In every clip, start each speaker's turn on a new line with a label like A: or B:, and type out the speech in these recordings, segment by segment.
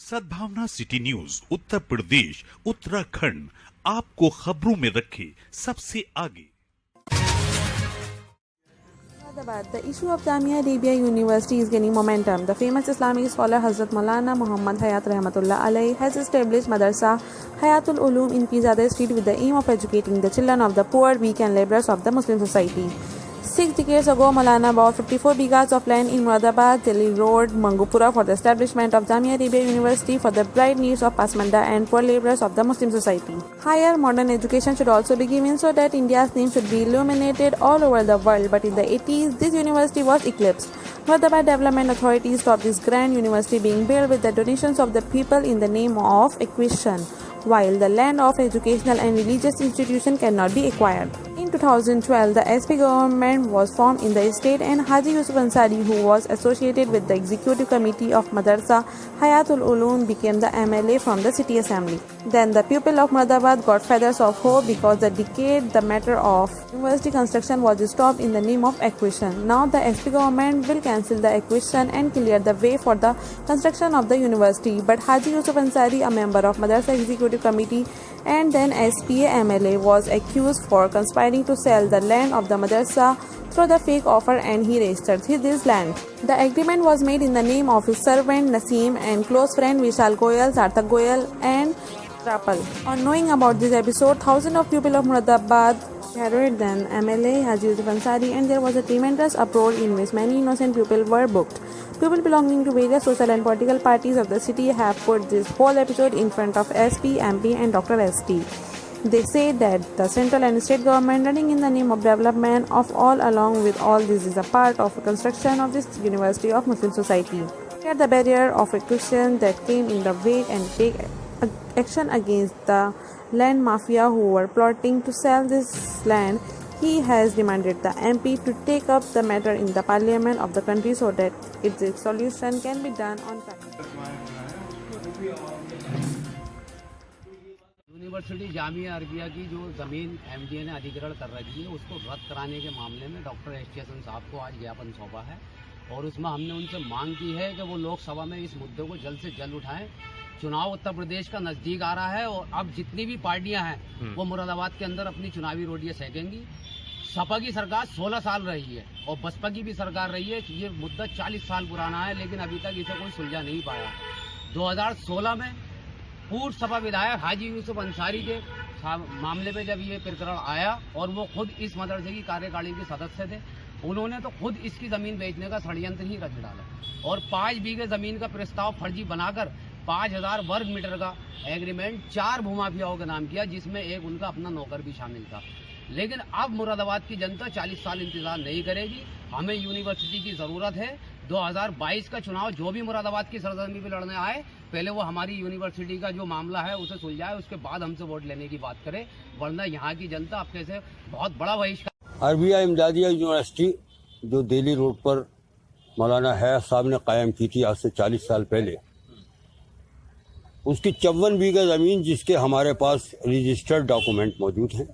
A: सद्भावना city news Uttar Pradesh Uttarakhand आपको खबरों में रखे सबसे आगे।
B: The issue of Jamia Arabia University is gaining momentum. The famous Islamic scholar Hazrat Maulana Muhammad Hayat Rahmatullah Alayhi has established Madrasa Hayatul Ulum in Pizade Street with the aim of educating the children of the poor, weak and laborers of the Muslim society. 6 decades ago, Maulana bought 54 bighas of land in Muradabad, Delhi Road, Mangupura for the establishment of Jamia Arabia University for the bright needs of Pasmanda and poor laborers of the Muslim society. Higher modern education should also be given so that India's name should be illuminated all over the world. But in the 80s, this university was eclipsed. Muradabad Development Authority stopped this grand university being built with the donations of the people in the name of acquisition, while the land of educational and religious institution cannot be acquired. In 2012, the SP government was formed in the state and Haji Yusuf Ansari, who was associated with the executive committee of Madrasa Hayatul Ulum, became the MLA from the city assembly. Then the people of Muradabad got feathers of hope because the matter of university construction was stopped in the name of acquisition. Now the SP government will cancel the acquisition and clear the way for the construction of the university. But Haji Yusuf Ansari, a member of Madrasa executive committee and then SPA MLA, was accused for conspiring to sell the land of the madrasa through the fake offer, and he registered this land. The agreement was made in the name of his servant Naseem and close friend Vishal Goyal, Sarthak Goyal and Trapal. On knowing about this episode, thousands of people of Muradabad gathered then MLA Haji Yusuf Ansari, and there was a tremendous uproar in which many innocent people were booked. People belonging to various social and political parties of the city have put this whole episode in front of SP, MP and Dr. ST. They say that the central and state government running in the name of development of all along with all this is a part of the construction of this University of Muslim Society. Clear the barrier of acquisition that came in the way and take action against the land mafia who were plotting to sell this land. He has demanded the MP to take up the matter in the parliament of the country so that its solution can be done on time.
C: University Jamia Arabia की जो ज़मीन MDA ने अधिग्रहण कर रखी है उसको रद्द कराने के मामले में डॉक्टर एस हसन साहब को आज ज्ञापन सौंपा है और उसमें हमने उनसे मांग की है कि वो लोकसभा में इस मुद्दे को जल्द से जल्द उठाएं। चुनाव उत्तर प्रदेश का नज़दीक आ रहा है और अब जितनी भी पार्टियां हैं वो मुरादाबाद के अंदर अपनी चुनावी रोटियां सेकेंगी। सपा की सरकार 16 साल रही है और बसपा की भी सरकार रही है। ये मुद्दा 40 साल पुराना है लेकिन अभी तक इसे कोई सुलझा नहीं पाया। 2016 में पूर्व सपा विधायक हाजी यूसुफ अंसारी के मामले में जब ये प्रकरण आया और वो खुद इस मदरसे की कार्यकारिणी के सदस्य थे, उन्होंने तो खुद इसकी ज़मीन बेचने का षड्यंत्र ही रच डाला और 5 बीघे ज़मीन का प्रस्ताव फर्जी बनाकर 5000 वर्ग मीटर का एग्रीमेंट 4 भूमाफियाओं के नाम किया, जिसमें एक उनका अपना नौकर भी शामिल था। लेकिन अब मुरादाबाद की जनता 40 साल इंतजार नहीं करेगी। हमें यूनिवर्सिटी की ज़रूरत है। 2022 का चुनाव जो भी मुरादाबाद की सरजमी पे लड़ने आए, पहले वो हमारी यूनिवर्सिटी का जो मामला है उसे सुलझाए, उसके बाद हमसे वोट लेने की बात करे, वरना यहाँ की जनता अब कैसे बहुत बड़ा बहिष्कार।
D: अरबिया इमदादिया यूनिवर्सिटी जो दिल्ली रोड पर मौलाना हैत साहब ने कायम की थी आज से 40 साल पहले, उसकी 54 बीघा ज़मीन जिसके हमारे पास रजिस्टर्ड डॉक्यूमेंट मौजूद हैं,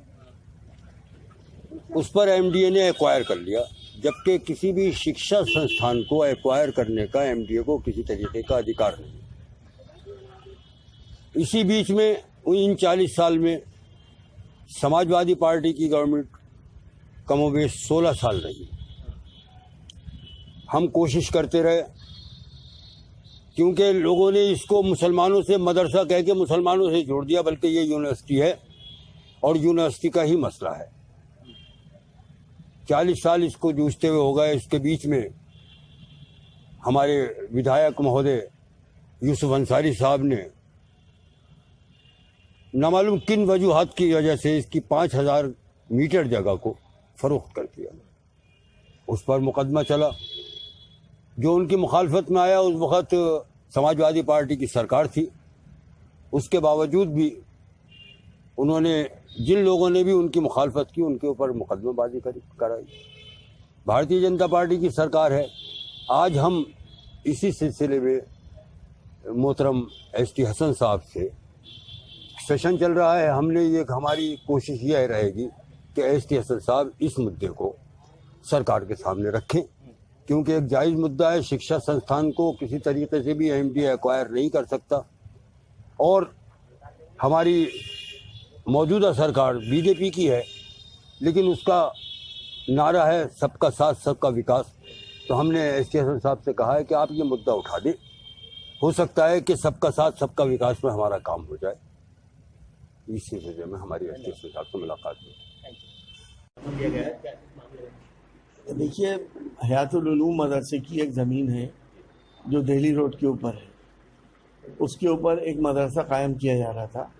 D: उस पर एमडीए ने एक्वायर कर लिया, जबकि किसी भी शिक्षा संस्थान को एक्वायर करने का एमडीए को किसी तरीके का अधिकार नहीं। इसी बीच में इन 40 साल में समाजवादी पार्टी की गवर्नमेंट कमोबेश 16 साल रही। हम कोशिश करते रहे क्योंकि लोगों ने इसको मुसलमानों से मदरसा कह के मुसलमानों से जोड़ दिया, बल्कि ये यूनिवर्सिटी है और यूनिवर्सिटी का ही मसला है। 40 साल इसको जूझते हुए हो गए। इसके बीच में हमारे विधायक महोदय यूसुफ अंसारी साहब ने नामालूम किन वजूहात की वजह से इसकी 5000 मीटर जगह को फरोख्त कर दिया। उस पर मुकदमा चला। जो उनकी मुखालफत में आया उस वक़्त समाजवादी पार्टी की सरकार थी। उसके बावजूद भी उन्होंने, जिन लोगों ने भी उनकी मुखालफत की, उनके ऊपर मुकदमेबाजी कराई। भारतीय जनता पार्टी की सरकार है। आज हम इसी सिलसिले में मोहतरम एस.टी. हसन साहब से सेशन चल रहा है। हमारी कोशिश यह रहेगी कि एस.टी. हसन साहब इस मुद्दे को सरकार के सामने रखें क्योंकि एक जायज़ मुद्दा है, शिक्षा संस्थान को किसी तरीके से भी एमडीए एक्वायर नहीं कर सकता। और हमारी मौजूदा सरकार बीजेपी की है, लेकिन उसका नारा है सबका साथ सबका विकास। तो हमने एसटीएसएन साहब से कहा है कि आप ये मुद्दा उठा दें, हो सकता है कि सबका साथ सबका विकास में हमारा काम हो जाए। इसी वजह में हमारी एसटीएसएन साहब से मुलाकात हुई।
E: देखिए, हयातुल उलूम मदरसे की एक ज़मीन है जो दिल्ली रोड के ऊपर है, उसके ऊपर एक मदरसा कायम किया जा रहा था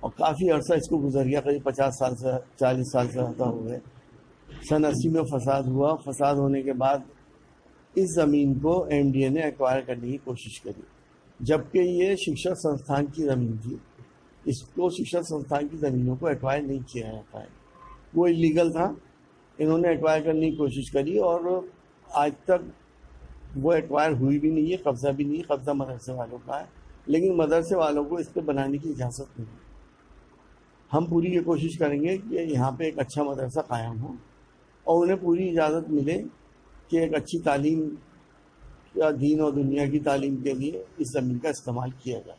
E: और काफ़ी अर्सा इसको गुजर गया, करीब 50 साल से 40 साल से ज़्यादा हो गए। सन 80 में फसाद हुआ। फसाद होने के बाद इस ज़मीन को एमडीए ने एक्वायर करने की कोशिश करी, जबकि ये शिक्षा संस्थान की ज़मीन थी। इसको शिक्षा संस्थान की ज़मीनों को एक्वायर नहीं किया जाता है, वो इलीगल था। इन्होंने एक्वायर करने की कोशिश करी और आज तक वो एक्वायर हुई भी नहीं है, कब्ज़ा भी नहीं है। कब्ज़ा मदरसे वालों का है, लेकिन मदरसे वालों को इस पर बनाने की इजाज़त नहीं है। हम पूरी ये कोशिश करेंगे कि यहाँ पे एक अच्छा मदरसा कायम हो और उन्हें पूरी इजाज़त मिले कि एक अच्छी तालीम या दीन और दुनिया की तालीम के लिए इस ज़मीन का इस्तेमाल किया जाए।